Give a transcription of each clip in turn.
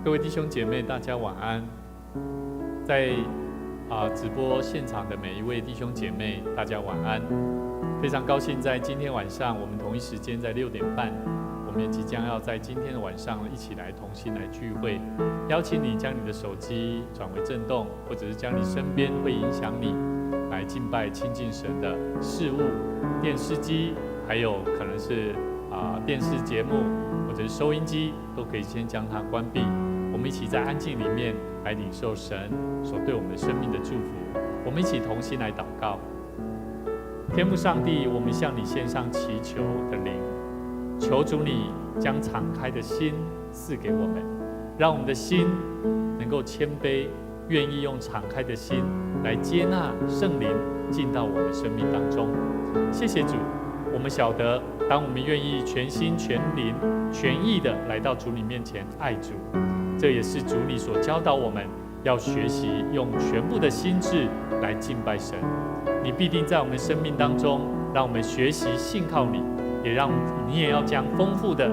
各位弟兄姐妹，大家晚安。在直播现场的每一位弟兄姐妹，大家晚安。非常高兴在今天晚上，我们同一时间在6点半，我们也即将要在今天的晚上一起来同心来聚会。邀请你将你的手机转为震动，或者是将你身边会影响你来敬拜亲近神的事物，电视机，还有可能是电视节目或者是收音机，都可以先将它关闭。我们一起在安静里面来领受神所对我们的生命的祝福。我们一起同心来祷告。天父上帝，我们向你献上祈求的灵，求主你将敞开的心赐给我们，让我们的心能够谦卑，愿意用敞开的心来接纳圣灵进到我们生命当中。谢谢主，我们晓得，当我们愿意全心全灵全意的来到主你面前爱主，这也是主你所教导我们要学习用全部的心志来敬拜神。你必定在我们生命当中让我们学习信靠你，也让你也要将丰富的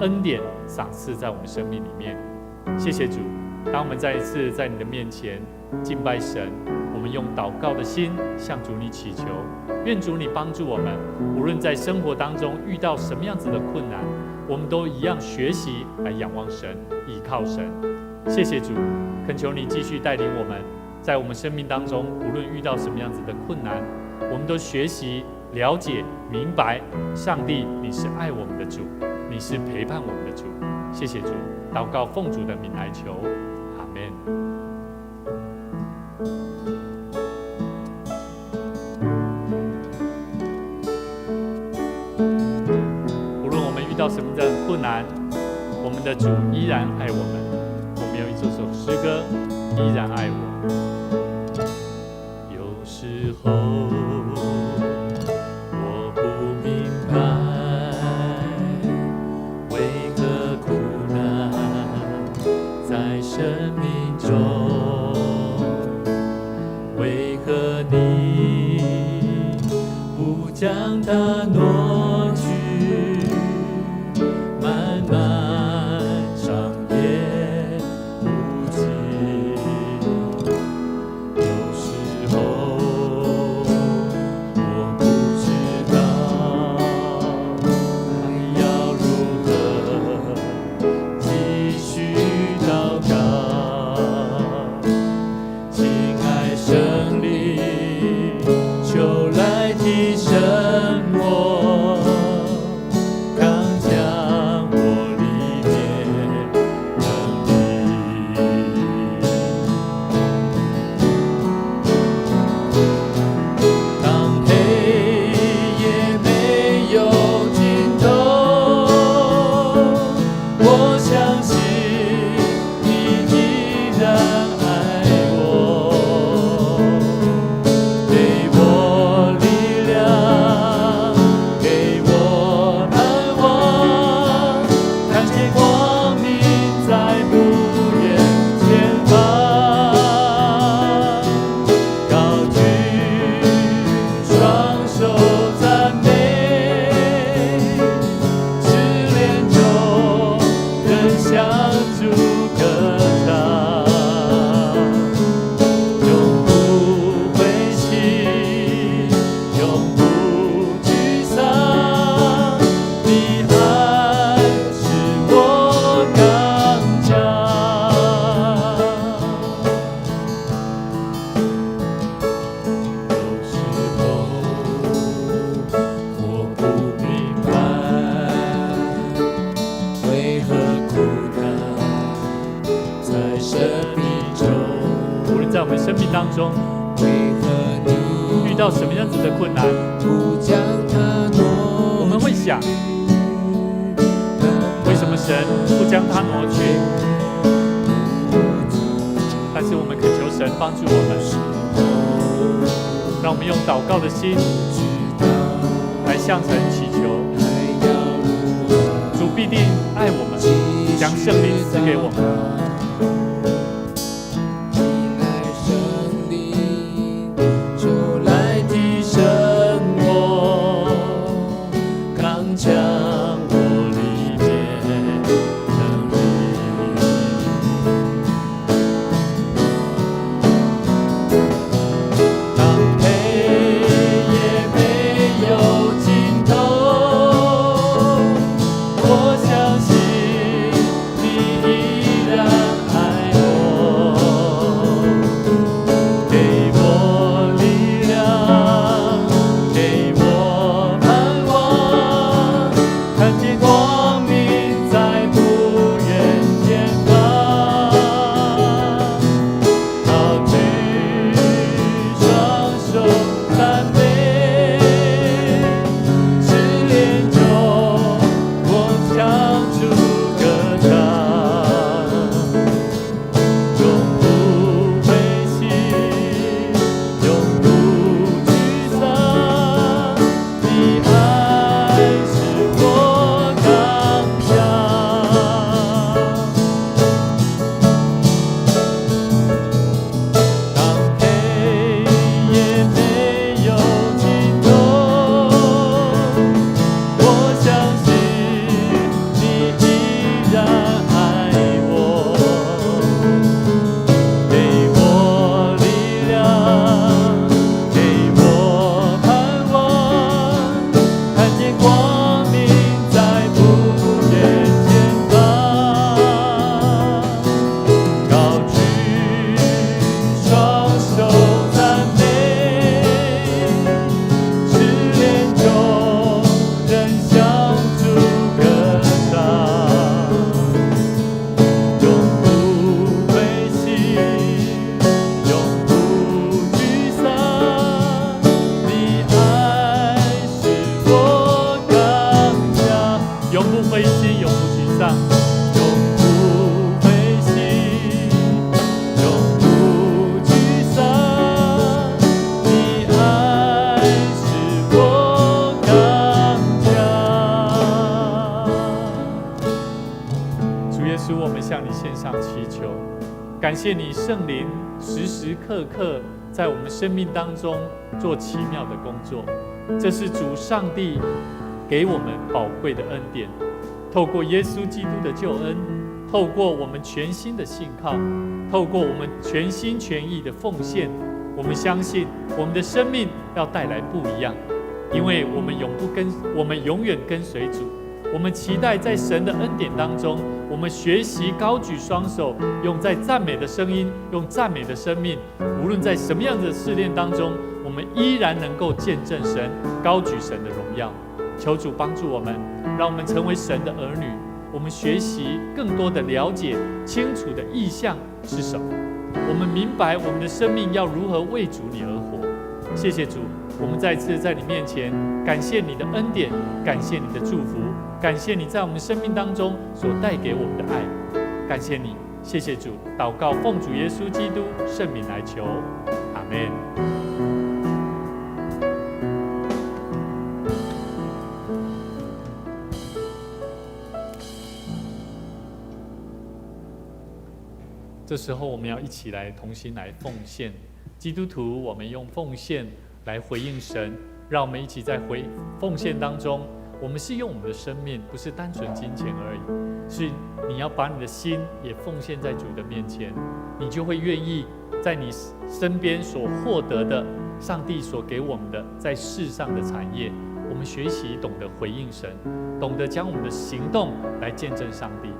恩典赏赐在我们生命里面。谢谢主，当我们再一次在你的面前敬拜神，我们用祷告的心向主你祈求，愿主你帮助我们，无论在生活当中遇到什么样子的困难，我们都一样学习来仰望神，倚靠神。谢谢主，恳求你继续带领我们，在我们生命当中，无论遇到什么样子的困难，我们都学习了解明白，上帝你是爱我们的主，你是陪伴我们的主。谢谢主，祷告奉主的名来求，阿们。遇到什么样的困难，我们的主依然爱我们。我们有这首诗歌，依然爱我。有时候我不明白，为何苦难在生命中，为何你不将它挪去？遇到什么样子的困难，我们会想，为什么神不将它挪去？但是我们恳求神帮助我们，让我们用祷告的心来向神祈求，主必定爱我们，将圣灵赐给我们。将我里面能力感谢你圣灵时时刻刻在我们生命当中做奇妙的工作。这是主上帝给我们宝贵的恩典，透过耶稣基督的救恩，透过我们全心的信靠，透过我们全心全意的奉献，我们相信我们的生命要带来不一样，因为我们永远跟随主。我们期待在神的恩典当中，我们学习高举双手，用在赞美的声音，用赞美的生命，无论在什么样的试炼当中，我们依然能够见证神，高举神的荣耀。求主帮助我们，让我们成为神的儿女。我们学习更多的了解清楚的意向是什么，我们明白我们的生命要如何为主你而活。谢谢主，我们再次在你面前感谢你的恩典，感谢你的祝福，感谢你在我们生命当中所带给我们的爱。感谢你，谢谢主。祷告奉主耶稣基督圣名来求，阿们。这时候我们要一起来同心来奉献。基督徒，我们用奉献来回应神，让我们一起在奉献当中，我们是用我们的生命，不是单纯金钱而已，是你要把你的心也奉献在主的面前，你就会愿意在你身边所获得的，上帝所给我们的在世上的产业，我们学习懂得回应神，懂得将我们的行动来见证上帝。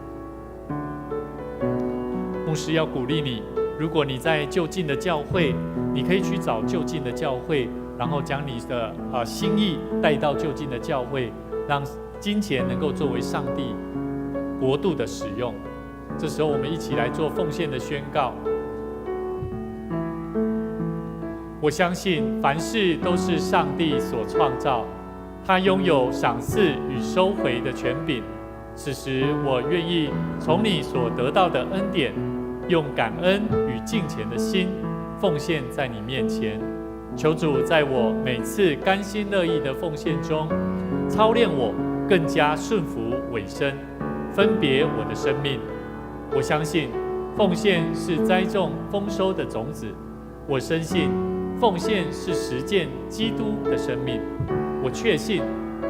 牧师要鼓励你，如果你在就近的教会，你可以去找就近的教会，然后将你的心意带到就近的教会，让金钱能够作为上帝国度的使用。这时候我们一起来做奉献的宣告。我相信凡事都是上帝所创造，他拥有赏赐与收回的权柄。此时我愿意从你所得到的恩典，用感恩与敬虔的心奉献在你面前。求主在我每次甘心乐意的奉献中，操练我更加顺服委身，分别我的生命。我相信奉献是栽种丰收的种子，我深信奉献是实践基督的生命，我确信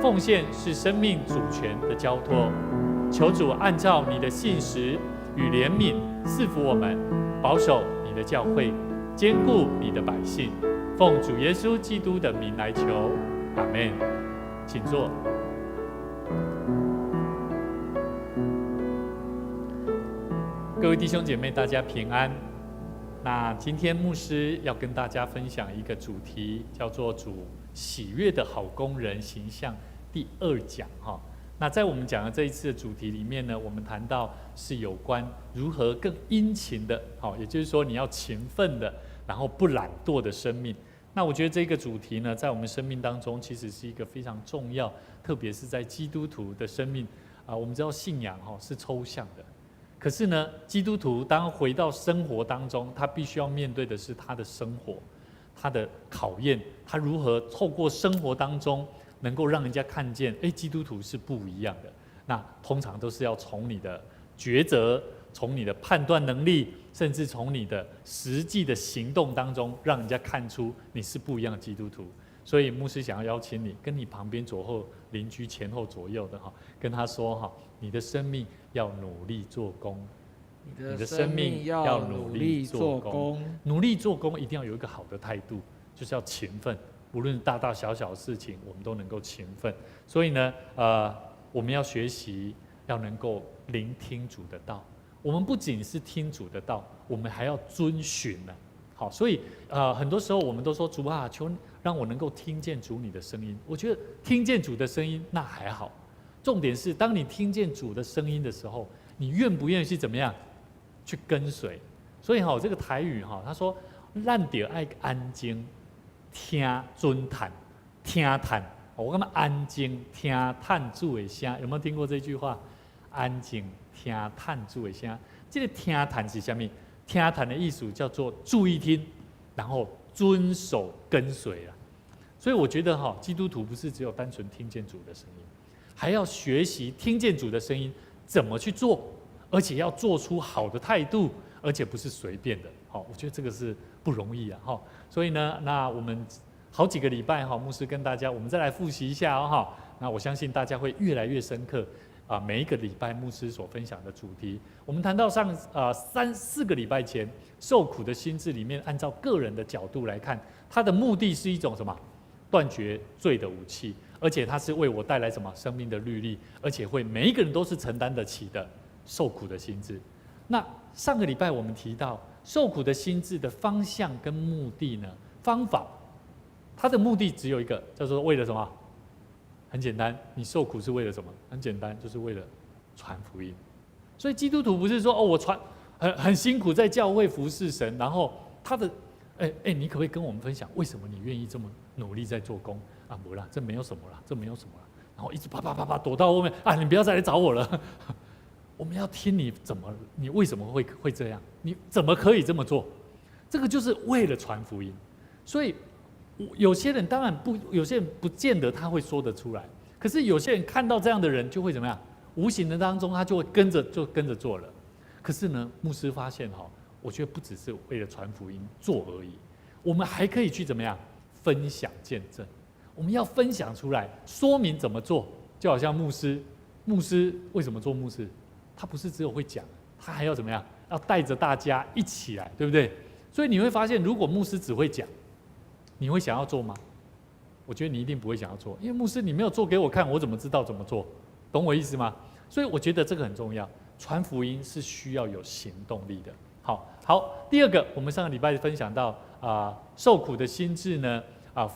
奉献是生命主权的交托。求主按照你的信实与怜悯赐福我们，保守你的教会，坚固你的百姓。奉主耶稣基督的名来求，阿们。请坐。各位弟兄姐妹，大家平安。那今天牧师要跟大家分享一个主题，叫做主喜悦的好工人形象第2讲哈。那在我们讲的这一次的主题里面呢，我们谈到是有关如何更殷勤的，也就是说你要勤奋的，然后不懒惰的生命。那我觉得这个主题呢，在我们生命当中其实是一个非常重要，特别是在基督徒的生命我们知道信仰是抽象的，可是呢，基督徒当回到生活当中，他必须要面对的是他的生活，他的考验，他如何透过生活当中能够让人家看见，基督徒是不一样的。那通常都是要从你的抉择，从你的判断能力，甚至从你的实际的行动当中，让人家看出你是不一样的基督徒。所以牧师想要邀请你，跟你旁边左后邻居前后左右的跟他说你的生命要努力做工，你的生命要努力做工，努力做工一定要有一个好的态度，就是要勤奋。无论大大小小的事情，我们都能够勤奋。所以呢，我们要学习，要能够聆听主的道。我们不仅是听主的道，我们还要遵循呢。好，所以很多时候我们都说主啊，求让我能够听见主你的声音。我觉得听见主的声音那还好，重点是当你听见主的声音的时候，你愿不愿意去怎么样去跟随？所以这个台语他说，咱就爱安静。听尊叹，听叹，我干嘛安静听叹主的声？有没有听过这句话？安静听叹主的声。这个听叹是什么？听叹的意思叫做注意听，然后遵守跟随啊。所以我觉得基督徒不是只有单纯听见主的声音，还要学习听见主的声音怎么去做，而且要做出好的态度，而且不是随便的。好，我觉得这个是不容易啊。哈，所以呢，那我们好几个礼拜哈，牧师跟大家我们再来复习一下哈。那我相信大家会越来越深刻啊。每一个礼拜牧师所分享的主题，我们谈到3-4个礼拜前受苦的心志里面，按照个人的角度来看，它的目的是一种什么？断绝罪的武器，而且它是为我带来什么？生命的律例，而且会每一个人都是承担得起的受苦的心志。那上个礼拜我们提到受苦的心志的方向跟目的呢？方法，它的目的只有一个，叫做为了什么？很简单，你受苦是为了什么？很简单，就是为了传福音。所以基督徒不是说我传很辛苦在教会服侍神，然后他的你可不可以跟我们分享为什么你愿意这么努力在做工啊？不啦，这没有什么啦，这没有什么啦。然后一直啪啪啪啪躲到后面啊，你不要再来找我了。我们要听你为什么会这样？你怎么可以这么做？这个就是为了传福音。所以有些人当然不，有些人不见得他会说得出来。可是有些人看到这样的人，就会怎么样？无形的当中，他就会跟着做了。可是呢，牧师发现我觉得不只是为了传福音做而已，我们还可以去怎么样分享见证？我们要分享出来，说明怎么做。就好像牧师为什么做牧师？他不是只有会讲，他还要怎么样？要带着大家一起来，对不对？所以你会发现，如果牧师只会讲，你会想要做吗？我觉得你一定不会想要做，因为牧师你没有做给我看，我怎么知道怎么做？懂我意思吗？所以我觉得这个很重要，传福音是需要有行动力的。好，第二个，我们上个礼拜分享到受苦的心志呢，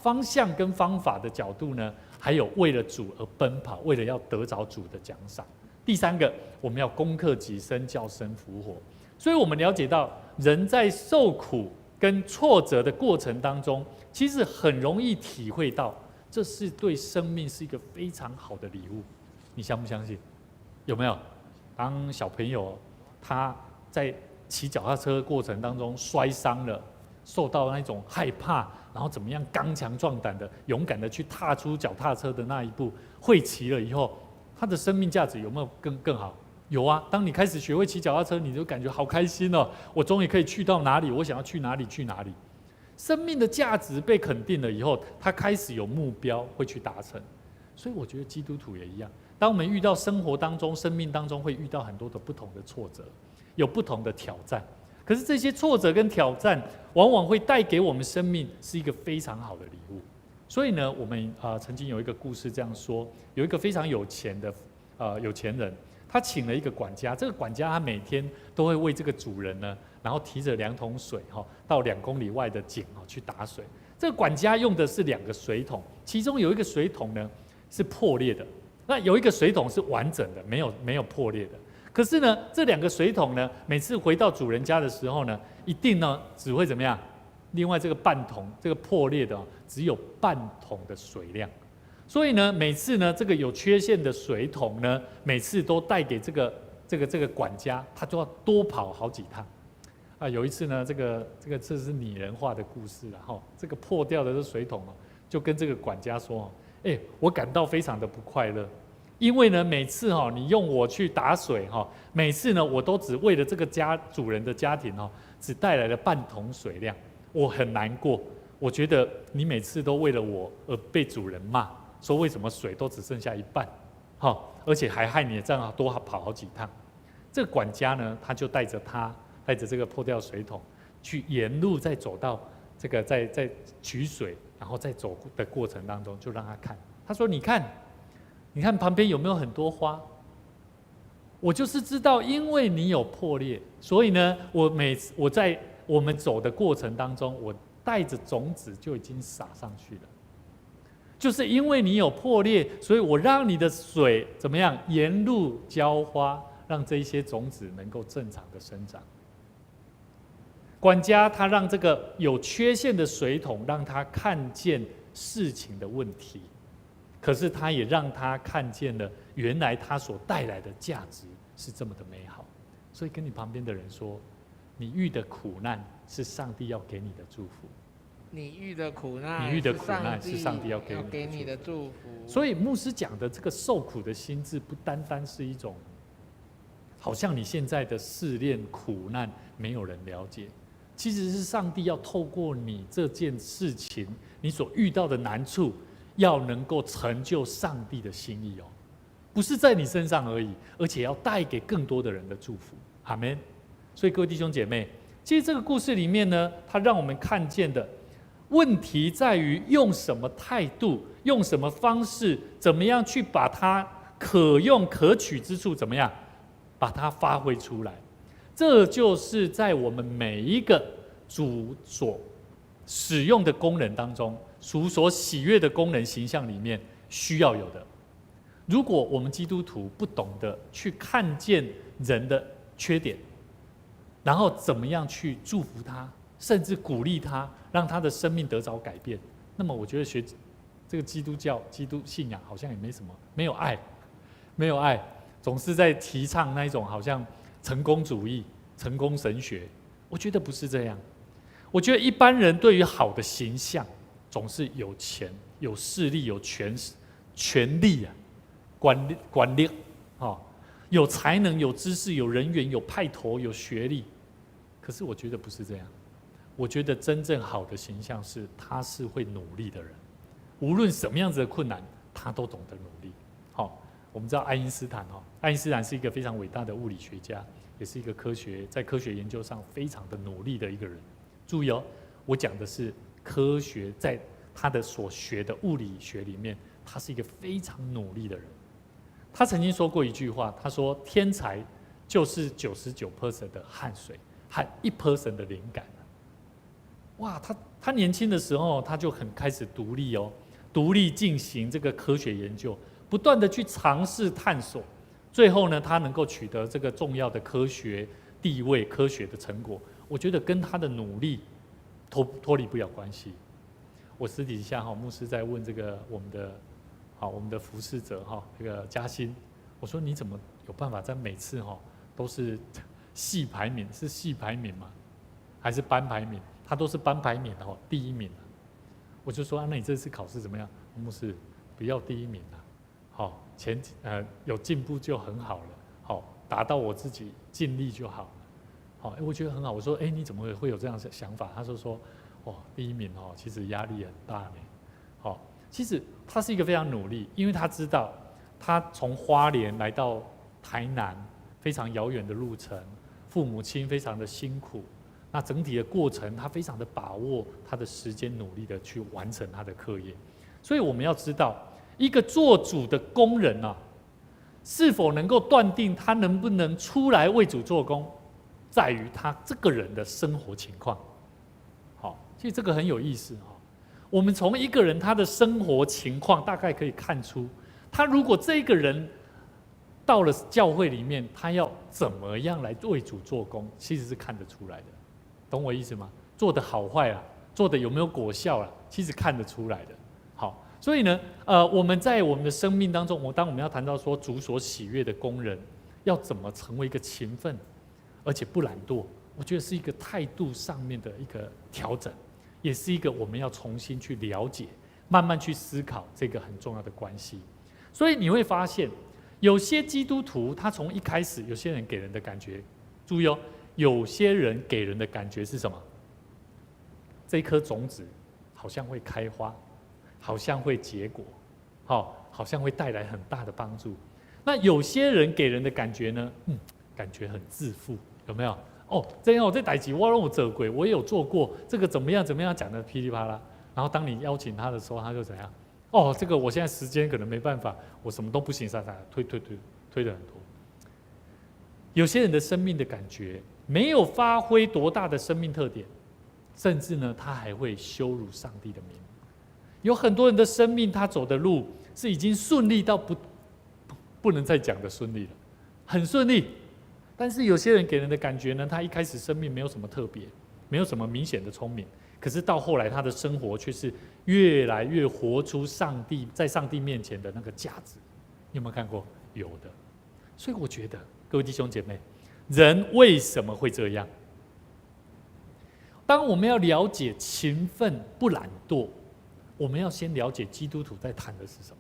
方向跟方法的角度呢，还有为了主而奔跑，为了要得着主的奖赏。第三个，我们要攻克己身，叫身复活。所以我们了解到，人在受苦跟挫折的过程当中，其实很容易体会到，这是对生命是一个非常好的礼物。你相不相信？有没有？当小朋友他在骑脚踏车的过程当中摔伤了，受到那种害怕，然后怎么样刚强壮胆的、勇敢的去踏出脚踏车的那一步，会骑了以后，他的生命价值有没有更好？有啊！当你开始学会骑脚踏车，你就感觉好开心哦！我终于可以去到哪里，我想要去哪里去哪里。生命的价值被肯定了以后，他开始有目标会去达成。所以我觉得基督徒也一样，当我们遇到生活当中、生命当中会遇到很多的不同的挫折，有不同的挑战。可是这些挫折跟挑战，往往会带给我们生命是一个非常好的礼物。所以呢，我们曾经有一个故事这样说：有一个非常有钱的有钱人，他请了一个管家。这个管家他每天都会为这个主人呢，然后提着2桶水到2公里外的井去打水。这个管家用的是2个水桶，其中有一个水桶呢是破裂的，那有一个水桶是完整的，没有破裂的。可是呢，这2个水桶呢，每次回到主人家的时候呢，一定呢只会怎么样？另外这个半桶，这个破裂的只有半桶的水量。所以呢，每次呢，这个有缺陷的水桶呢，每次都带给这个管家，他就要多跑好几趟。有一次呢，这是拟人化的故事啦这个破掉的这水桶就跟这个管家说我感到非常的不快乐，因为呢，每次你用我去打水每次呢，我都只为了这个主人的家庭只带来了半桶水量，我很难过。我觉得你每次都为了我而被主人骂。说为什么水都只剩下一半，而且还害你这样多跑好几趟。这个管家呢，他就带着这个破掉水桶，去沿路再走到这个在取水，然后在走的过程当中，就让他看。他说：“你看旁边有没有很多花？我就是知道，因为你有破裂，所以呢，我在我们走的过程当中，我带着种子就已经撒上去了。”就是因为你有破裂，所以我让你的水怎么样沿路浇花，让这些种子能够正常的生长。管家他让这个有缺陷的水桶让他看见事情的问题，可是他也让他看见了原来他所带来的价值是这么的美好。所以跟你旁边的人说，你遇的苦难是上帝要给你的祝福。你遇的苦难是上帝要给你的祝福。所以牧师讲的这个受苦的心志，不单单是一种好像你现在的试炼苦难没有人了解。其实是上帝要透过你这件事情，你所遇到的难处，要能够成就上帝的心意哦，不是在你身上而已，而且要带给更多的人的祝福。阿们。所以各位弟兄姐妹，其实这个故事里面呢，它让我们看见的问题在于用什么态度，用什么方式，怎么样去把它可用可取之处，怎么样把它发挥出来。这就是在我们每一个主所使用的工人当中，主所喜悦的工人形象里面需要有的。如果我们基督徒不懂得去看见人的缺点，然后怎么样去祝福他，甚至鼓励他，让他的生命得着改变，那么我觉得学这个基督教、基督信仰好像也没什么，没有爱，总是在提倡那一种好像成功主义、成功神学。我觉得不是这样。我觉得一般人对于好的形象，总是有钱、有势力、有权力啊，管理，有才能、有知识、有人缘、有派头、有学历。可是我觉得不是这样。我觉得真正好的形象是，他是会努力的人，无论什么样子的困难，他都懂得努力。我们知道爱因斯坦是一个非常伟大的物理学家，也是一个在科学研究上非常的努力的一个人。注意哦，我讲的是科学，在他的所学的物理学里面，他是一个非常努力的人。他曾经说过一句话，他说：“天才就是99% 的汗水和1% 的灵感。”哇，他年轻的时候他就很开始独立进行这个科学研究，不断的去尝试探索，最后呢，他能够取得这个重要的科学地位、科学的成果。我觉得跟他的努力脱离不了关系。我私底下牧师在问这个我们的服侍者这个嘉欣，我说你怎么有办法在每次都是系排名？是系排名吗？还是班排名？他都是班排名第一名。我就说那你这次考试怎么样？牧师不要第一名有进步就很好了，达到我自己尽力就好了。我觉得很好。我说你怎么会有这样的想法？他说第一名其实压力很大呢。其实他是一个非常努力，因为他知道他从花莲来到台南非常遥远的路程，父母亲非常的辛苦，那整体的过程他非常的把握他的时间，努力的去完成他的课业。所以我们要知道，一个做主的工人是否能够断定他能不能出来为主做工，在于他这个人的生活情况。其实这个很有意思。我们从一个人他的生活情况大概可以看出，他如果这个人到了教会里面，他要怎么样来为主做工，其实是看得出来的。懂我意思吗？做得好坏做得有没有果效其实看得出来的。所以呢，我们在我们的生命当中，当我们要谈到说主所喜悦的工人，要怎么成为一个勤奋而且不懒惰，我觉得是一个态度上面的一个调整，也是一个我们要重新去了解、慢慢去思考这个很重要的关系。所以你会发现，有些基督徒他从一开始，有些人给人的感觉，注意有些人给人的感觉是什么？这颗种子好像会开花，好像会结果，好像会带来很大的帮助。那有些人给人的感觉呢，感觉很自负，有没有？这样这代志我让我做过，我也有做过，这个怎么样讲的噼里啪啦。然后当你邀请他的时候，他就怎样？这个我现在时间可能没办法，我什么都不行，推的很多。有些人的生命的感觉没有发挥多大的生命特点，甚至呢，他还会羞辱上帝的名。有很多人的生命，他走的路是已经顺利到不能再讲的顺利了，很顺利。但是有些人给人的感觉呢，他一开始生命没有什么特别，没有什么明显的聪明，可是到后来他的生活却是越来越活出在上帝面前的那个价值。你有没有看过？有的。所以我觉得各位弟兄姐妹，人为什么会这样？当我们要了解勤奋不懒惰，我们要先了解基督徒在谈的是什么，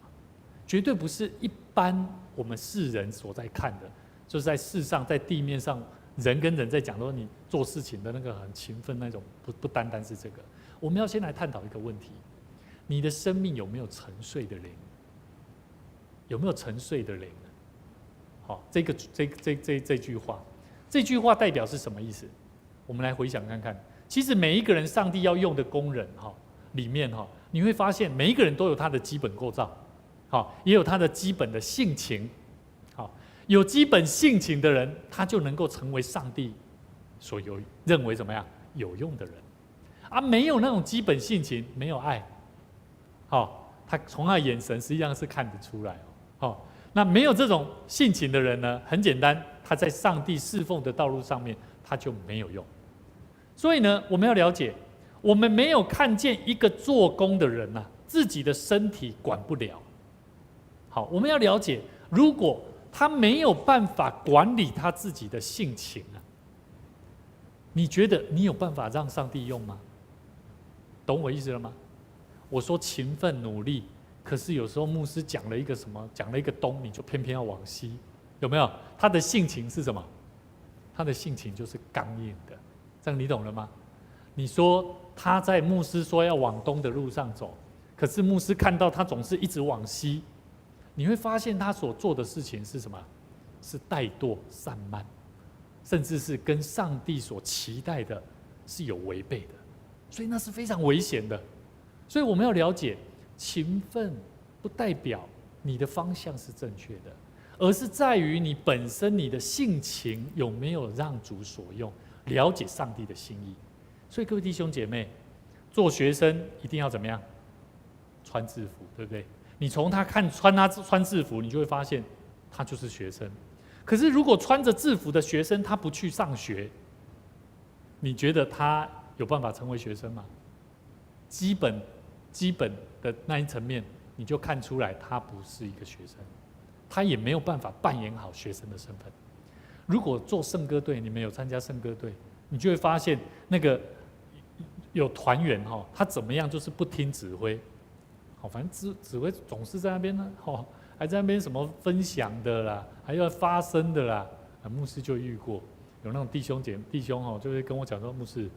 绝对不是一般我们世人所在看的，就是在世上在地面上人跟人在讲说你做事情的那个很勤奋那种，不单单是这个。我们要先来探讨一个问题：你的生命有没有沉睡的灵？有没有沉睡的灵？好，这句话，这句话代表是什么意思？我们来回想看看。其实每一个人上帝要用的工人里面你会发现每一个人都有他的基本构造，也有他的基本的性情。有基本性情的人，他就能够成为上帝所认为怎么样有用的人。没有那种基本性情，没有爱，他从他的眼神实际上是看得出来。那没有这种性情的人呢，很简单，他在上帝侍奉的道路上面，他就没有用。所以呢，我们要了解，我们没有看见一个做工的人自己的身体管不了。好，我们要了解，如果他没有办法管理他自己的性情你觉得你有办法让上帝用吗？懂我意思了吗？我说勤奋努力，可是有时候牧师讲了一个什么，讲了一个东，你就偏偏要往西，有没有？他的性情是什么？他的性情就是刚硬的，这样你懂了吗？你说他在牧师说要往东的路上走，可是牧师看到他总是一直往西，你会发现他所做的事情是什么？是怠惰、散漫，甚至是跟上帝所期待的是有违背的，所以那是非常危险的。所以我们要了解，勤奋不代表你的方向是正确的，而是在于你本身你的性情有没有让主所用，了解上帝的心意。所以各位弟兄姐妹，做学生一定要怎么样？穿制服，对不对？你从他穿制服，你就会发现他就是学生。可是如果穿着制服的学生他不去上学，你觉得他有办法成为学生吗？基本的那一层面，你就看出来他不是一个学生，他也没有办法扮演好学生的身份。如果做圣歌队，你们有参加圣歌队，你就会发现那个有团员他怎么样就是不听指挥，反正指挥总是在那边呢，还在那边什么分享的啦，还要发声的啦。牧师就遇过有那种弟兄就会跟我讲说，牧师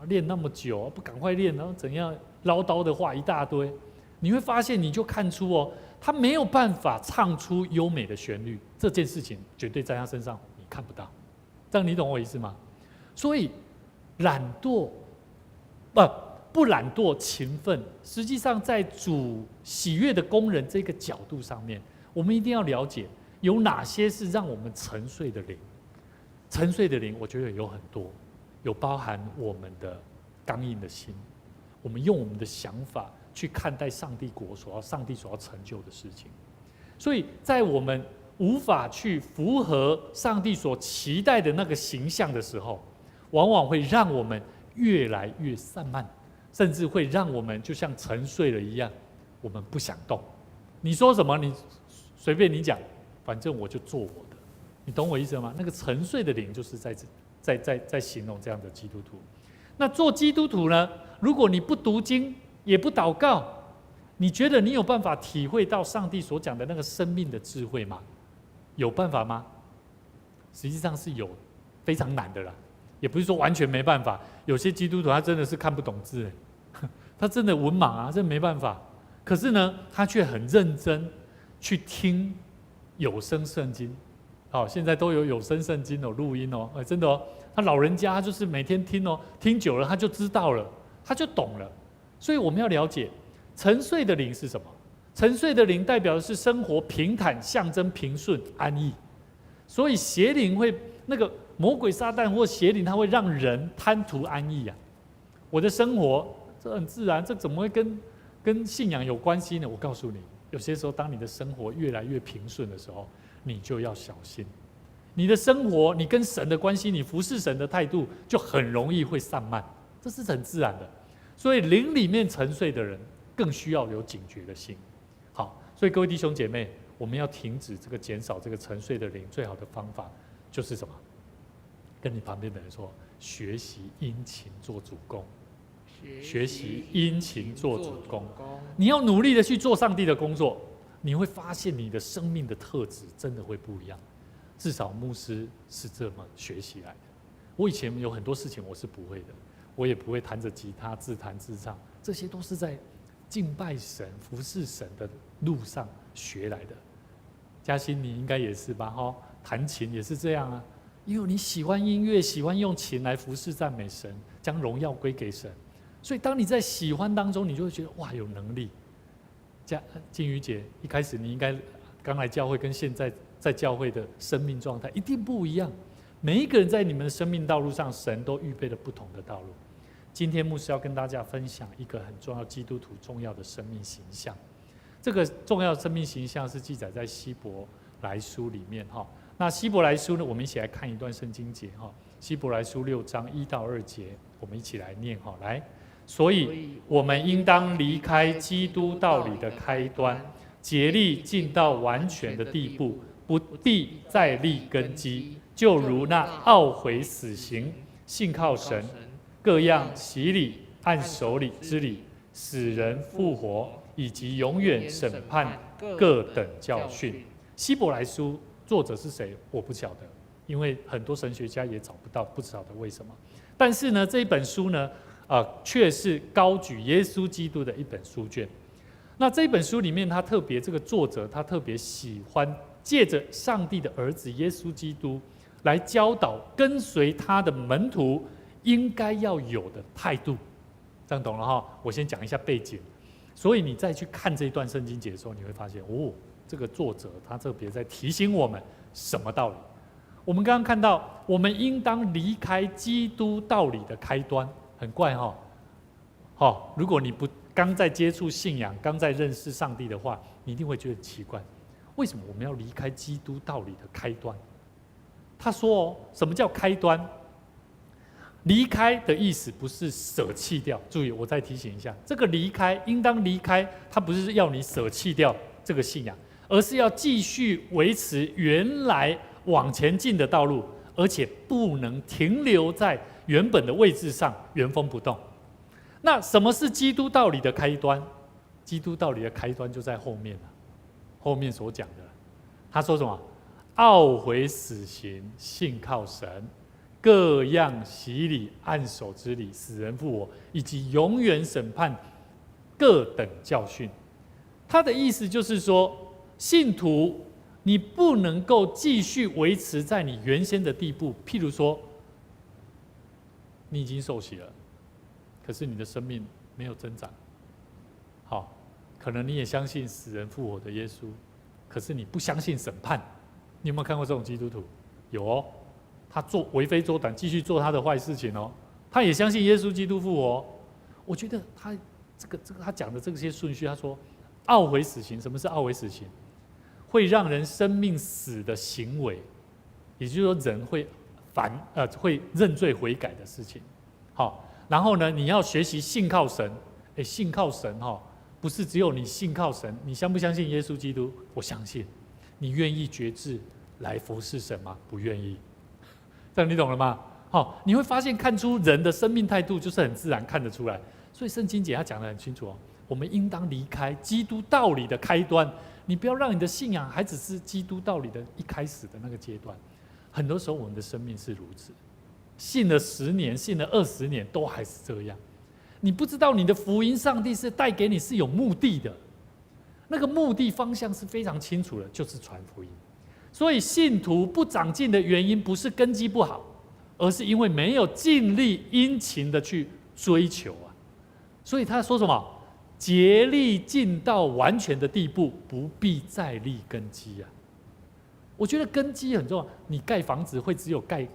练那么久不赶快练，然后怎样唠叨的话一大堆，你会发现你就看出他没有办法唱出优美的旋律，这件事情绝对在他身上你看不到。这样你懂我意思吗？所以懒惰不懒惰勤奋，实际上在主喜悦的工人这个角度上面，我们一定要了解有哪些是让我们沉睡的灵。沉睡的灵我觉得有很多，有包含我们的刚硬的心，我们用我们的想法去看待上帝国上帝所要成就的事情。所以在我们无法去符合上帝所期待的那个形象的时候，往往会让我们越来越散漫，甚至会让我们就像沉睡了一样，我们不想动。你说什么你随便你讲，反正我就做我的，你懂我意思吗？那个沉睡的灵就是在形容这样的基督徒。那做基督徒呢，如果你不读经也不祷告，你觉得你有办法体会到上帝所讲的那个生命的智慧吗？有办法吗？实际上是有，非常难的啦。也不是说完全没办法，有些基督徒他真的是看不懂字，他真的文盲啊，这没办法。可是呢，他却很认真去听有声圣经。现在都有有声圣经录音真的他老人家就是每天听听久了他就知道了，他就懂了。所以我们要了解沉睡的灵是什么？沉睡的灵代表的是生活平坦，象征平顺安逸。所以邪灵会那个魔鬼撒旦或邪灵，他会让人贪图安逸啊。我的生活这很自然，这怎么会跟信仰有关系呢？我告诉你，有些时候当你的生活越来越平顺的时候，你就要小心。你的生活，你跟神的关系，你服侍神的态度，就很容易会散漫，这是很自然的。所以灵里面沉睡的人，更需要有警觉的心。好，所以各位弟兄姐妹，我们要停止这个减少这个沉睡的灵，最好的方法就是什么？跟你旁边的人说，学习殷勤做主工。学习殷勤做主工，你要努力的去做上帝的工作，你会发现你的生命的特质真的会不一样。至少牧师是这么学习来的。我以前有很多事情我是不会的，我也不会弹着吉他自弹自唱，这些都是在敬拜神、服侍神的路上学来的。嘉欣，你应该也是吧？弹琴也是这样啊，因为你喜欢音乐，喜欢用琴来服侍赞美神，将荣耀归给神。所以当你在喜欢当中，你就会觉得哇，有能力。金鱼姐，一开始你应该刚来教会，跟现在在教会的生命状态一定不一样。每一个人在你们的生命道路上，神都预备了不同的道路。今天牧师要跟大家分享一个很重要基督徒重要的生命形象。这个重要的生命形象是记载在希伯来书里面哈。那希伯来书呢，我们一起来看一段圣经节哈。希伯来书6章1到2节，我们一起来念哈。来，所以我们应当离开基督道理的开端，竭力进到完全的地步，不必再立根基，就如那懊悔死刑、信靠神、各样洗礼、按手礼之礼、使人复活，以及永远审判各等教训。希伯来书作者是谁？我不晓得，因为很多神学家也找不到，不晓得为什么。但是呢，这一本书呢，却是高举耶稣基督的一本书卷。那这一本书里面，这个作者他特别喜欢借着上帝的儿子耶稣基督来教导跟随他的门徒应该要有的态度。这样懂了哈？我先讲一下背景。所以你再去看这一段圣经节的时候，你会发现，这个作者他特别在提醒我们什么道理？我们刚刚看到，我们应当离开基督道理的开端，很怪哈。如果你不刚在接触信仰，刚在认识上帝的话，你一定会觉得很奇怪，为什么我们要离开基督道理的开端？他说什么叫开端？离开的意思不是舍弃掉，注意，我再提醒一下，这个离开，应当离开，它不是要你舍弃掉这个信仰，而是要继续维持原来往前进的道路，而且不能停留在原本的位置上原封不动。那什么是基督道理的开端？基督道理的开端就在后面了，后面所讲的，他说什么？懊悔死刑，信靠神，各样洗礼、按手之礼、使人复活，以及永远审判各等教训。他的意思就是说，信徒你不能够继续维持在你原先的地步。譬如说，你已经受洗了，可是你的生命没有增长。好，可能你也相信死人复活的耶稣，可是你不相信审判。你有没有看过这种基督徒？有哦。他为非作歹，继续做他的坏事情哦。他也相信耶稣基督复活。我觉得他他讲的这些顺序，他说懊悔死刑。什么是懊悔死刑？会让人生命死的行为，也就是说人会会认罪悔改的事情。好，然后呢，你要学习信靠神。信靠神不是只有你信靠神，你相不相信耶稣基督？我相信。你愿意决志来服侍神吗？不愿意。这样你懂了吗？你会发现看出人的生命态度就是很自然看得出来。所以圣经节他讲得很清楚我们应当离开基督道理的开端。你不要让你的信仰还只是基督道理的一开始的那个阶段。很多时候我们的生命是如此，信了10年，信了20年，都还是这样。你不知道你的福音，上帝是带给你是有目的的，那个目的方向是非常清楚的，就是传福音。所以信徒不长进的原因，不是根基不好，而是因为没有尽力殷勤的去追求啊。所以他说什么？竭力进到完全的地步，不必再立根基啊。我觉得根基很重要。你盖房子会只有盖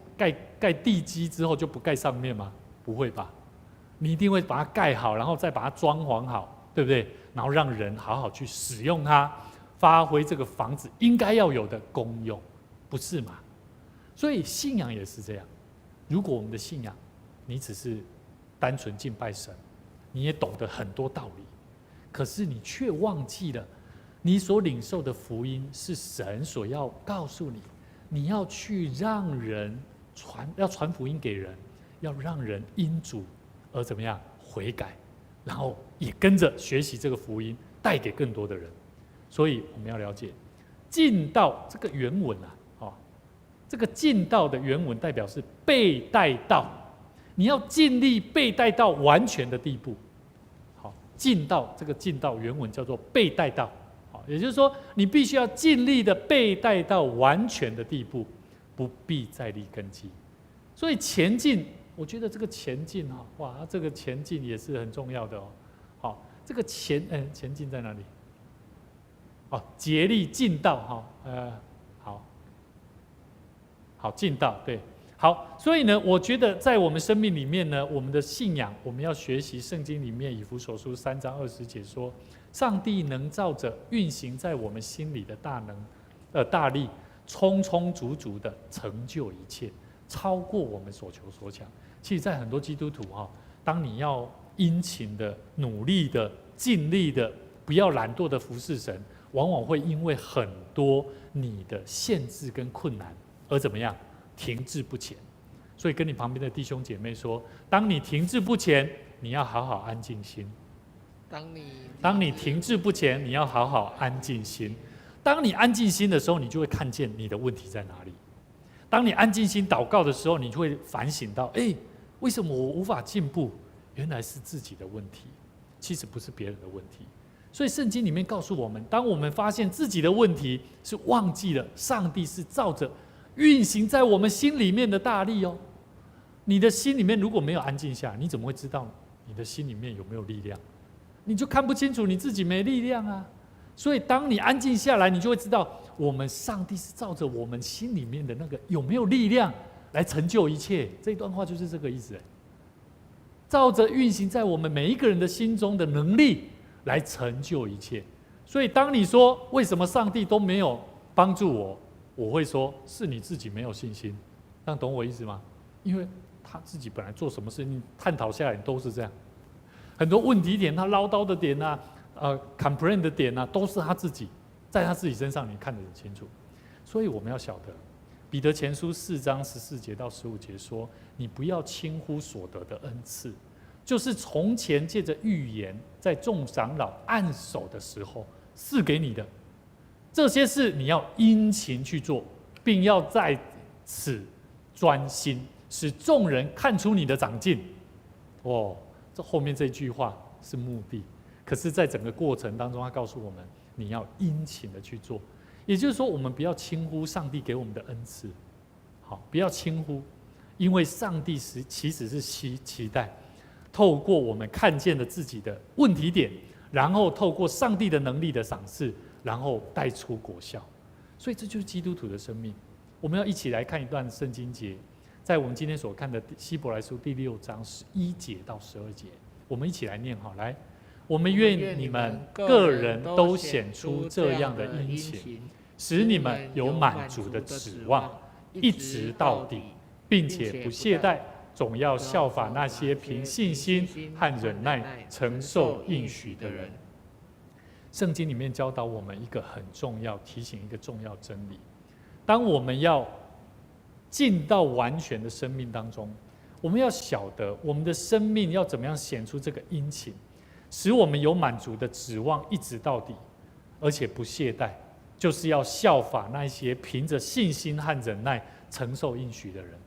地基之后就不盖上面吗？不会吧？你一定会把它盖好，然后再把它装潢好，对不对？然后让人好好去使用它，发挥这个房子应该要有的功用，不是吗？所以信仰也是这样。如果我们的信仰，你只是单纯敬拜神，你也懂得很多道理，可是你却忘记了，你所领受的福音是神所要告诉你，你要去让人要传福音给人，要让人因主而怎么样悔改，然后也跟着学习这个福音，带给更多的人。所以我们要了解，进到这个原文这个尽到的原文代表是被带到，你要尽力被带到完全的地步。好，尽到这个尽到原文叫做被带到，好，也就是说你必须要尽力的被带到完全的地步，不必再立根基。所以前进，我觉得这个前进哈，哇，这个前进也是很重要的哦。好，这个前进在哪里？哦，竭力尽到哈，好尽到，对，好，所以呢，我觉得在我们生命里面呢，我们的信仰，我们要学习圣经里面以弗所书3章20节说，上帝能照着运行在我们心里的大力，充充足足的成就一切，超过我们所求所想。其实，在很多基督徒哈，当你要殷勤的、努力的、尽力的，不要懒惰的服侍神，往往会因为很多你的限制跟困难而怎么样停滞不前。所以跟你旁边的弟兄姐妹说，当你停滞不前，你要好好安静心。当你停滞不前，你要好好安静心。当你安静心的时候，你就会看见你的问题在哪里。当你安静心祷告的时候，你就会反省到，为什么我无法进步？原来是自己的问题，其实不是别人的问题。所以圣经里面告诉我们，当我们发现自己的问题，是忘记了上帝是照着运行在我们心里面的大力哦。你的心里面如果没有安静下，你怎么会知道你的心里面有没有力量？你就看不清楚你自己没力量啊。所以当你安静下来，你就会知道，我们上帝是照着我们心里面的那个有没有力量来成就一切。这段话就是这个意思，照着运行在我们每一个人的心中的能力来成就一切。所以当你说为什么上帝都没有帮助我，我会说是你自己没有信心。这样懂我意思吗？因为他自己本来做什么事，你探讨下来都是这样，很多问题点他唠叨的点啊，complain 的点啊，都是他自己在他自己身上，你看得很清楚。所以我们要晓得，彼得前书4章14节到15节说，你不要轻忽所得的恩赐，就是从前借着预言，在众长老按手的时候赐给你的这些事，你要殷勤去做，并要在此专心，使众人看出你的长进。这后面这句话是目的，可是在整个过程当中，他告诉我们，你要殷勤的去做。也就是说，我们不要轻忽上帝给我们的恩赐，好，不要轻忽，因为上帝其实是期待透过我们看见了自己的问题点，然后透过上帝的能力的赏赐，然后带出果效。所以这就是基督徒的生命。我们要一起来看一段圣经节，在我们今天所看的希伯来书第6章11节到12节，我们一起来念好。来，我们愿你们个人都显出这样的殷勤，使你们有满足的指望，一直到底，并且不懈怠，总要效法那些凭信心和忍耐承受应许的人。圣经里面教导我们一个很重要，提醒一个重要真理：当我们要进到完全的生命当中，我们要晓得我们的生命要怎么样显出这个殷勤，使我们有满足的指望，一直到底，而且不懈怠，就是要效法那些凭着信心和忍耐承受应许的人。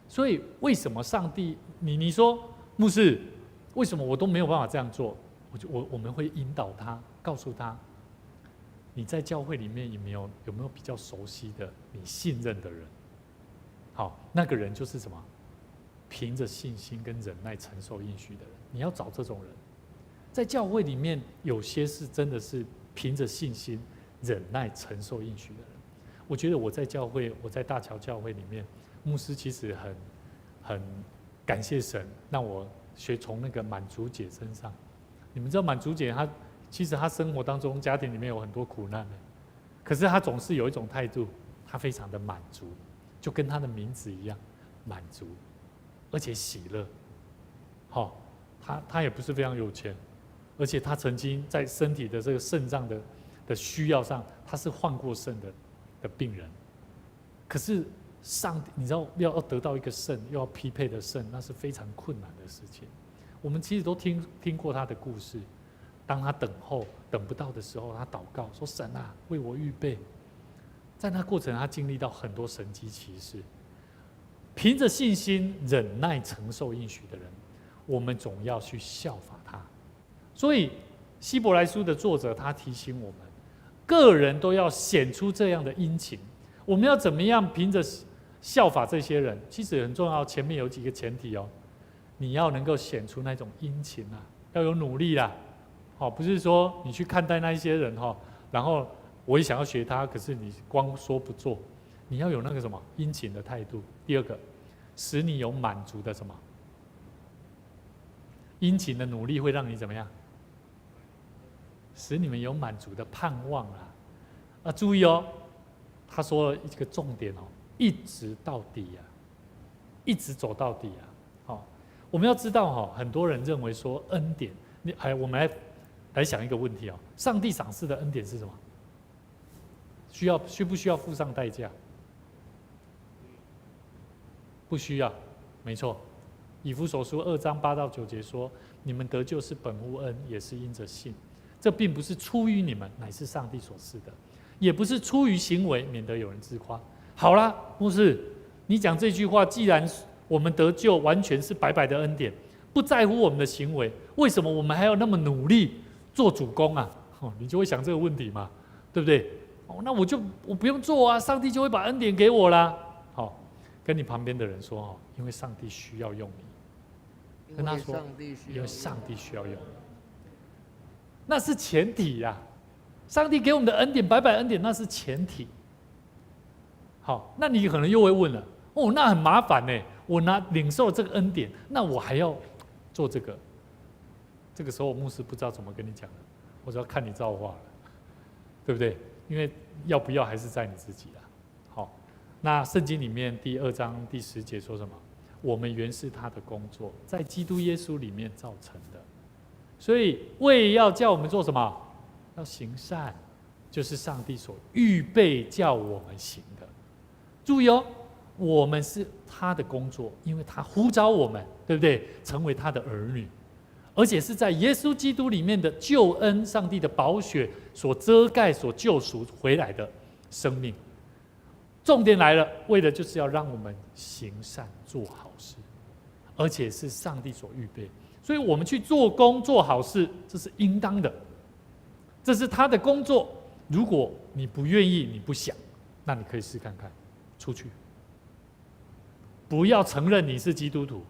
所以为什么上帝，你说牧师，为什么我都没有办法这样做？我们会引导他，告诉他，你在教会里面有没有比较熟悉的、你信任的人？好，那个人就是什么？凭着信心跟忍耐承受应许的人。你要找这种人。在教会里面，有些是真的是凭着信心、忍耐承受应许的人。我觉得我在教会，我在大桥教会里面，牧师其实很感谢神，让我学从那个满足姐身上。你们知道满足姐其实她生活当中家庭里面有很多苦难的，可是她总是有一种态度，她非常的满足，就跟她的名字一样，满足，而且喜乐。她也不是非常有钱，而且她曾经在身体的这个肾脏的需要上，她是患过肾的病人。可是上帝，你知道要得到一个肾，又要匹配的肾，那是非常困难的事情。我们其实都听过他的故事。当他等不到的时候，他祷告说：“神啊，为我预备。”在那过程他经历到很多神迹奇事，凭着信心忍耐承受应许的人，我们总要去效法他。所以希伯来书的作者他提醒我们，个人都要显出这样的殷勤。我们要怎么样凭着效法这些人？其实很重要，前面有几个前提哦，你要能够显出那种殷勤啊，要有努力啦。不是说你去看待那一些人然后我也想要学他，可是你光说不做，你要有那个什么殷勤的态度。第二个，使你有满足的什么？殷勤的努力会让你怎么样？使你们有满足的盼望啊！注意哦，他说了一个重点哦，一直到底啊，一直走到底啊！我们要知道很多人认为说恩典，我们来想一个问题哦，上帝赏赐的恩典是什么？需不需要付上代价？不需要，没错。以弗所书2章8到9节说：“你们得救是本乎恩，也是因着信。这并不是出于你们，乃是上帝所赐的；也不是出于行为，免得有人自夸。”好啦，牧师，你讲这句话，既然我们得救完全是白白的恩典，不在乎我们的行为，为什么我们还要那么努力做主工啊？你就会想这个问题嘛，对不对？那我不用做啊，上帝就会把恩典给我啦。跟你旁边的人说因为上帝需要用你，跟他说，因为上帝需要用你，那是前提呀。上帝给我们的恩典，白白恩典，那是前提。好，那你可能又会问了，那很麻烦呢。我领受了这个恩典，那我还要做这个。这个时候牧师不知道怎么跟你讲了，我只要看你造化了，对不对？因为要不要还是在你自己啦。好，那圣经里面第2章第10节说什么？我们原是他的工作，在基督耶稣里面造成的。所以为要叫我们做什么？要行善，就是上帝所预备叫我们行的。注意哦，我们是他的工作，因为他呼召我们，对不对？成为他的儿女，而且是在耶稣基督里面的救恩，上帝的宝血所遮盖、所救赎回来的生命。重点来了，为的就是要让我们行善做好事，而且是上帝所预备。所以我们去做工做好事，这是应当的，这是他的工作。如果你不愿意，你不想，那你可以试看看，出去，不要承认你是基督徒，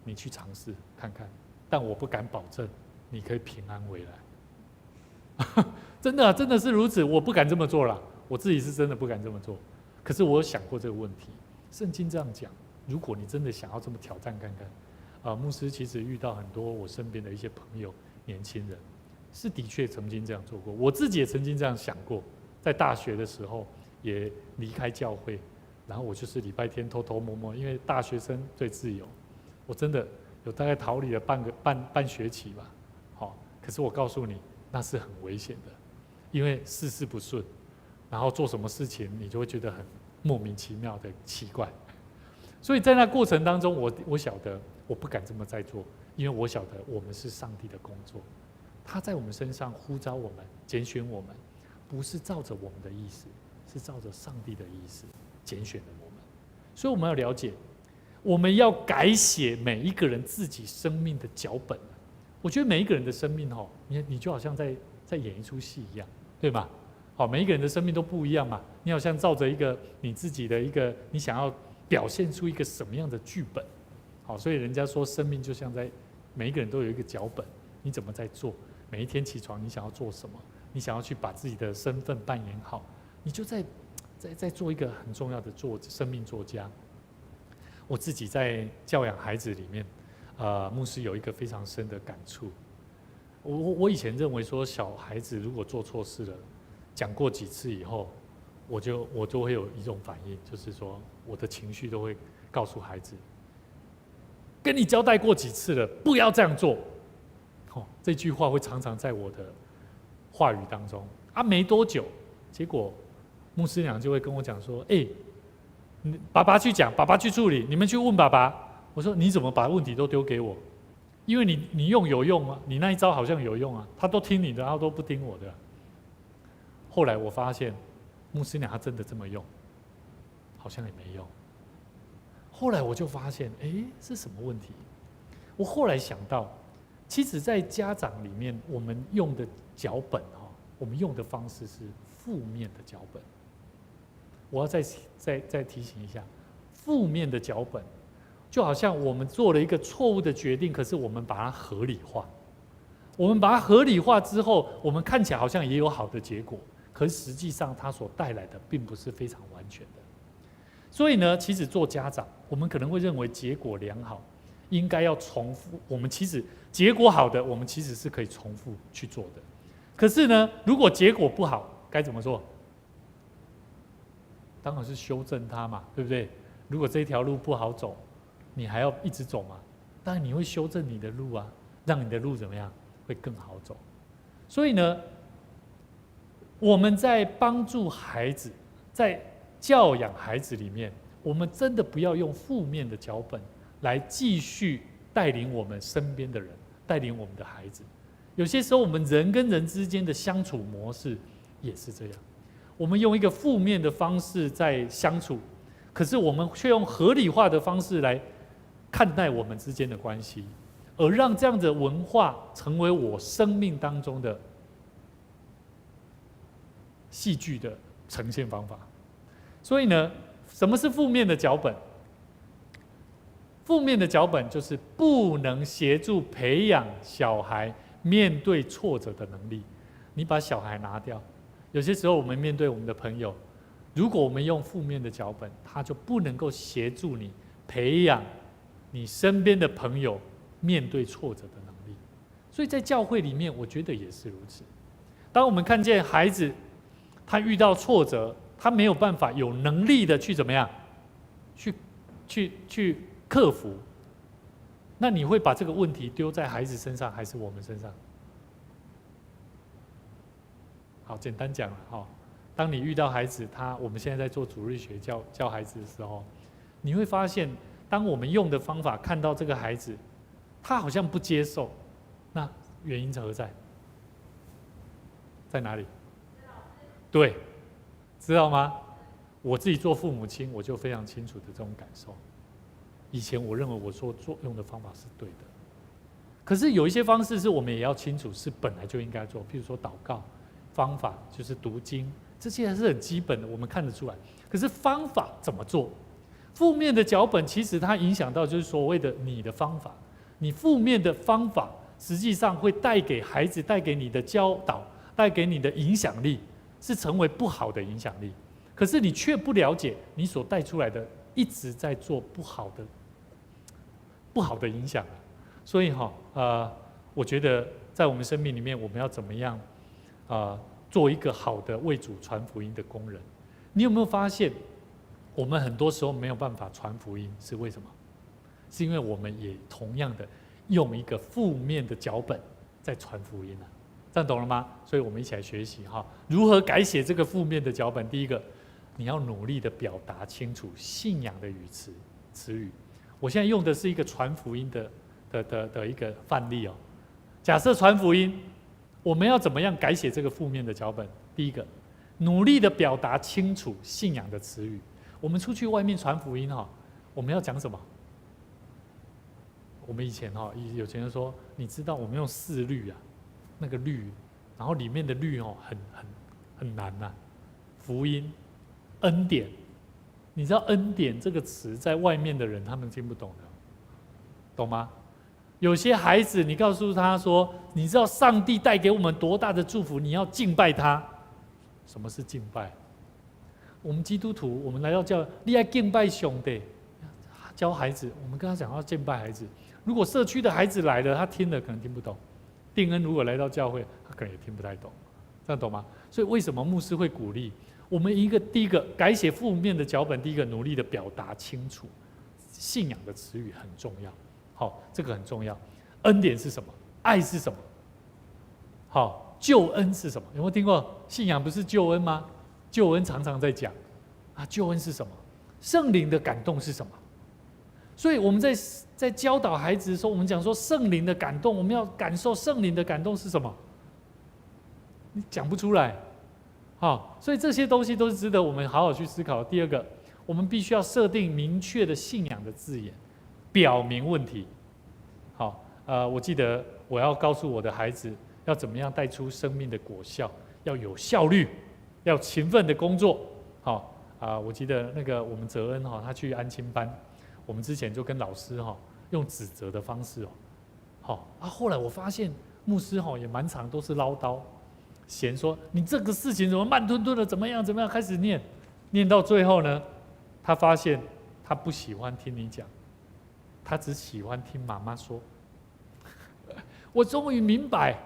你去尝试看看，但我不敢保证你可以平安回来。真的是如此，我不敢这么做啦，我自己是真的不敢这么做。可是我有想过这个问题，圣经这样讲，如果你真的想要这么挑战看看，牧师其实遇到很多我身边的一些朋友，年轻人，是的确曾经这样做过，我自己也曾经这样想过，在大学的时候也离开教会，然后我就是礼拜天偷偷摸摸，因为大学生最自由，我真的有大概逃离了半学期吧。好，可是我告诉你，那是很危险的，因为事事不顺，然后做什么事情你就会觉得很莫名其妙的奇怪。所以在那过程当中，我晓得我不敢这么再做，因为我晓得我们是上帝的工作，他在我们身上呼召我们、拣选我们，不是照着我们的意思，是照着上帝的意思拣选了我们。所以我们要了解，我们要改写每一个人自己生命的脚本。我觉得每一个人的生命你就好像在演一出戏一样，对吗？每一个人的生命都不一样嘛，你好像照着一个你自己的一个你想要表现出一个什么样的剧本。好，所以人家说生命就像每一个人都有一个脚本，你怎么在做？每一天起床你想要做什么？你想要去把自己的身份扮演好，你就在做一个很重要的生命作家。我自己在教养孩子里面，牧师有一个非常深的感触。我以前认为说小孩子如果做错事了，讲过几次以后，我就会有一种反应，就是说我的情绪都会告诉孩子，跟你交代过几次了，不要这样做。这句话会常常在我的话语当中。没多久，结果牧师娘就会跟我讲说：“爸爸去讲，爸爸去处理，你们去问爸爸。”我说：“你怎么把问题都丢给我？因为你用有用啊，你那一招好像有用啊，他都听你的，他都不听我的。”后来我发现，牧师娘她真的这么用？好像也没用。后来我就发现，是什么问题？我后来想到，其实在家长里面，我们用的脚本我们用的方式是负面的脚本。我要再提醒一下，负面的脚本就好像我们做了一个错误的决定，可是我们把它合理化。我们把它合理化之后，我们看起来好像也有好的结果，可是实际上它所带来的并不是非常完全的。所以呢，其实做家长，我们可能会认为结果良好，应该要重复。我们其实结果好的，我们其实是可以重复去做的。可是呢，如果结果不好，该怎么做？当然是修正它嘛，对不对？如果这条路不好走，你还要一直走嘛？当然你会修正你的路啊，让你的路怎么样会更好走。所以呢，我们在帮助孩子，在教养孩子里面，我们真的不要用负面的脚本来继续带领我们身边的人，带领我们的孩子。有些时候，我们人跟人之间的相处模式也是这样，我们用一个负面的方式在相处，可是我们却用合理化的方式来看待我们之间的关系，而让这样的文化成为我生命当中的戏剧的呈现方法。所以呢，什么是负面的脚本？负面的脚本就是不能协助培养小孩面对挫折的能力。你把小孩拿掉，有些时候我们面对我们的朋友，如果我们用负面的脚本，他就不能够协助你培养你身边的朋友面对挫折的能力。所以在教会里面，我觉得也是如此。当我们看见孩子他遇到挫折，他没有办法有能力的去怎么样，去克服，那你会把这个问题丢在孩子身上，还是我们身上？好，简单讲了当你遇到孩子，我们现在在做主日学教孩子的时候，你会发现，当我们用的方法看到这个孩子，他好像不接受，那原因何在？在哪里？对，知道吗？我自己做父母亲，我就非常清楚的这种感受。以前我认为我用的方法是对的，可是有一些方式是我们也要清楚是本来就应该做，譬如说祷告方法就是读经，这些还是很基本的，我们看得出来。可是方法怎么做？负面的脚本其实它影响到就是所谓的你的方法，你负面的方法实际上会带给孩子、带给你的教导、带给你的影响力，是成为不好的影响力。可是你却不了解你所带出来的一直在做不好的影响。所以我觉得在我们生命里面，我们要怎么样做一个好的为主传福音的工人？你有没有发现，我们很多时候没有办法传福音，是为什么？是因为我们也同样的用一个负面的脚本在传福音这样懂了吗？所以我们一起来学习如何改写这个负面的脚本。第一个，你要努力的表达清楚信仰的词语。我现在用的是一个传福音的一个范例假设传福音，我们要怎么样改写这个负面的脚本？第一个，努力的表达清楚信仰的词语。我们出去外面传福音我们要讲什么？我们以前有钱人说，你知道我们用4律那个律，然后里面的律很难福音、恩典，你知道恩典这个词在外面的人他们听不懂的，懂吗？有些孩子你告诉他说，你知道上帝带给我们多大的祝福，你要敬拜他。什么是敬拜？我们基督徒，我们来到教，你要敬拜上帝，教孩子，我们跟他讲要敬拜孩子。如果社区的孩子来了，他听了可能听不懂。定恩如果来到教会，他可能也听不太懂，这样懂吗？所以为什么牧师会鼓励我们第一个改写负面的脚本？第一个，努力的表达清楚信仰的词语很重要。这个很重要。恩典是什么？爱是什么？救恩是什么？有没有听过？信仰不是救恩吗？救恩常常在讲救恩是什么？圣灵的感动是什么？所以我们在教导孩子的时候，我们讲说圣灵的感动，我们要感受圣灵的感动是什么？你讲不出来。好，所以这些东西都是值得我们好好去思考的。第二个，我们必须要设定明确的信仰的字眼，表明问题。好，我记得我要告诉我的孩子，要怎么样带出生命的果效，要有效率，要勤奋的工作。好，我记得那个我们泽恩他去安亲班，我们之前就跟老师用指责的方式后来我发现牧师也蛮常都是唠叨。嫌说你这个事情怎么慢吞吞的，怎么样，开始念到最后呢，他发现他不喜欢听你讲，他只喜欢听妈妈说。我终于明白，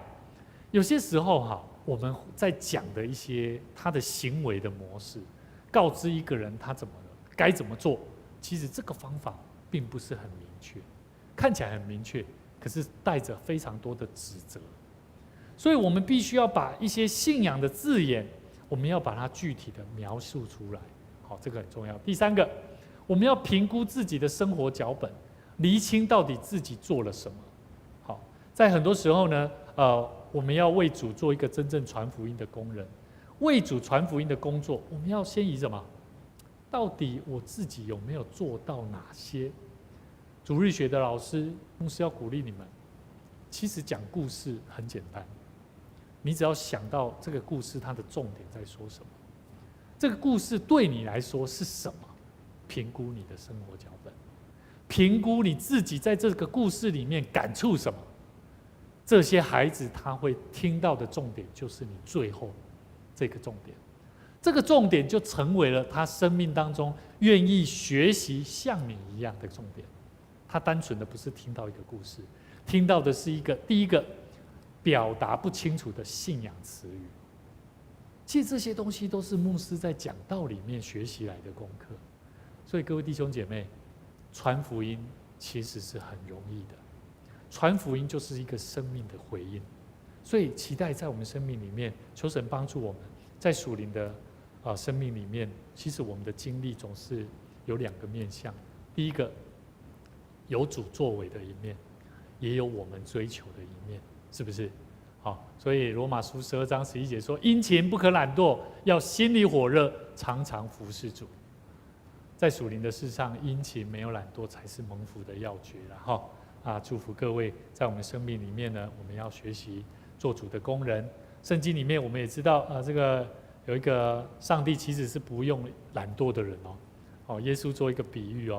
有些时候我们在讲的一些他的行为的模式，告知一个人他该怎么做，其实这个方法并不是很明确，看起来很明确，可是带着非常多的指责。所以我们必须要把一些信仰的字眼，我们要把它具体的描述出来。好，这个很重要。第三个，我们要评估自己的生活脚本，厘清到底自己做了什么。好，在很多时候呢，我们要为主做一个真正传福音的工人，为主传福音的工作，我们要先以什么？到底我自己有没有做到哪些？主日学的老师、牧师要鼓励你们，其实讲故事很简单。你只要想到这个故事它的重点在说什么，这个故事对你来说是什么，评估你的生活脚本，评估你自己在这个故事里面感触什么，这些孩子他会听到的重点就是你最后这个重点，这个重点就成为了他生命当中愿意学习像你一样的重点。他单纯的不是听到一个故事，听到的是第一个表达不清楚的信仰词语。其实这些东西都是牧师在讲道里面学习来的功课。所以各位弟兄姐妹，传福音其实是很容易的，传福音就是一个生命的回应。所以期待在我们生命里面，求神帮助我们在属灵的生命里面，其实我们的经历总是有两个面向。第一个，有主作为的一面，也有我们追求的一面，是不是？好，所以罗马书12章11节说：殷勤不可懒惰，要心里火热，常常服侍主。在属灵的事上，殷勤没有懒惰才是蒙福的要诀了。祝福各位在我们生命里面呢，我们要学习做主的工人。圣经里面我们也知道，这个有一个上帝其实是不用懒惰的人耶稣做一个比喻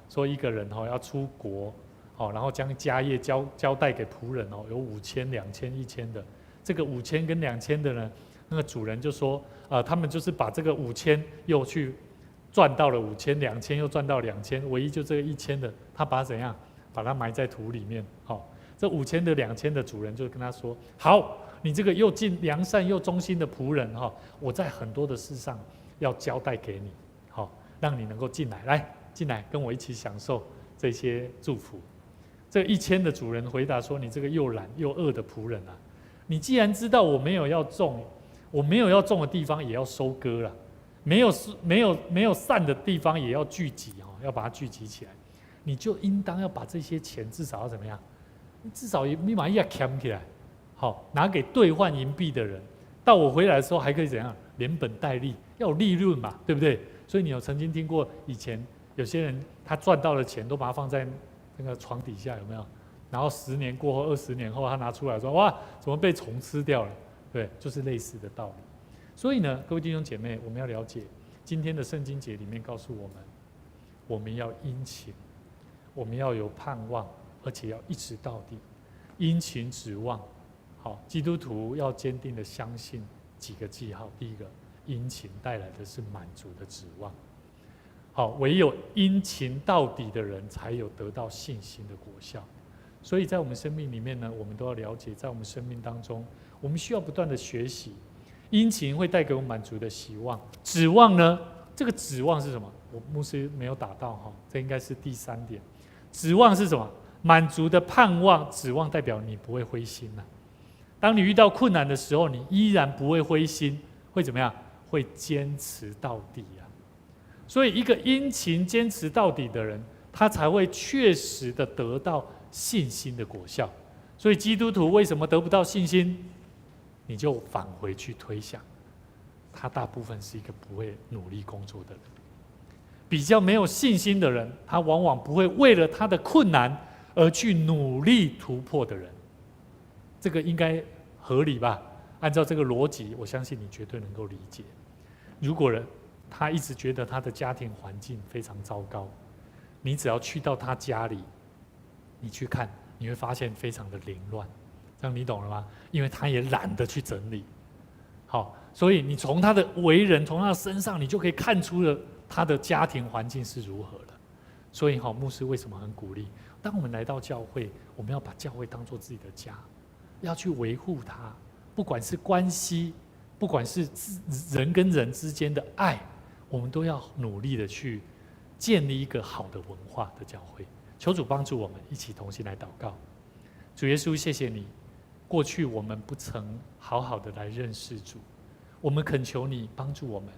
说一个人要出国，然后将家业交代给仆人有5000、2000、1000的。这个5000跟2000的呢，那个主人就说，他们就是把这个5000又去赚到了5000、2000又赚到2000，唯一就这个1000的，他把它怎样？把它埋在土里面。这5000的、2000的主人就跟他说：好，你这个又良善又忠心的仆人我在很多的事上要交代给你，让你能够进来跟我一起享受这些祝福。这1000的主人回答说：你这个又懒又恶的仆人啊，你既然知道我没有要种的地方也要收割了，没有散的地方也要聚集，要把它聚集起来，你就应当要把这些钱至少要怎么样？至少密码要捡起来，拿给兑换银币的人，到我回来的时候还可以怎样？连本带利，要有利润嘛，对不对？所以你有曾经听过以前有些人他赚到的钱都把它放在那个床底下，有没有？然后10年过后、20年后，他拿出来说：哇，怎么被虫吃掉了？对，就是类似的道理。所以呢，各位弟兄姐妹，我们要了解今天的圣经节里面告诉我们，我们要殷勤，我们要有盼望，而且要一直到底。殷勤指望，基督徒要坚定的相信几个记号。第一个，殷勤带来的是满足的指望。唯有殷勤到底的人，才有得到信心的果效。所以在我们生命里面呢，我们都要了解，在我们生命当中，我们需要不断的学习。殷勤会带给我们满足的希望，指望呢？这个指望是什么？我牧师没有打到这应该是第3点。指望是什么？满足的盼望，指望代表你不会灰心当你遇到困难的时候，你依然不会灰心，会怎么样？会坚持到底所以一个殷勤坚持到底的人，他才会确实的得到信心的果效。所以基督徒为什么得不到信心？你就返回去推想，他大部分是一个不会努力工作的人。比较没有信心的人，他往往不会为了他的困难而去努力突破的人。这个应该合理吧？按照这个逻辑，我相信你绝对能够理解。如果人他一直觉得他的家庭环境非常糟糕，你只要去到他家里，你去看，你会发现非常的凌乱。这样你懂了吗？因为他也懒得去整理。好，所以你从他的为人，从他的身上，你就可以看出了他的家庭环境是如何的。所以好，牧师为什么很鼓励？当我们来到教会，我们要把教会当作自己的家，要去维护它，不管是关系，不管是人跟人之间的爱，我们都要努力的去建立一个好的文化的教会。求主帮助我们一起同心来祷告。主耶稣，谢谢你，过去我们不曾好好的来认识主，我们恳求你帮助我们，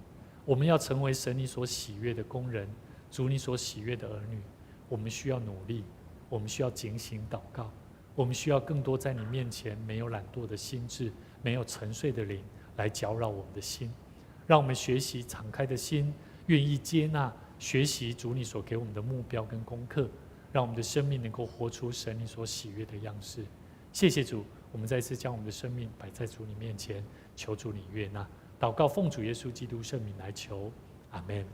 我们要成为神你所喜悦的工人，主你所喜悦的儿女。我们需要努力，我们需要警醒祷告，我们需要更多在你面前没有懒惰的心智，没有沉睡的灵来搅扰我们的心。让我们学习敞开的心，愿意接纳学习主你所给我们的目标跟功课，让我们的生命能够活出神你所喜悦的样式。谢谢主，我们再次将我们的生命摆在主你面前，求主你悦纳。祷告奉主耶稣基督圣名来求，阿们。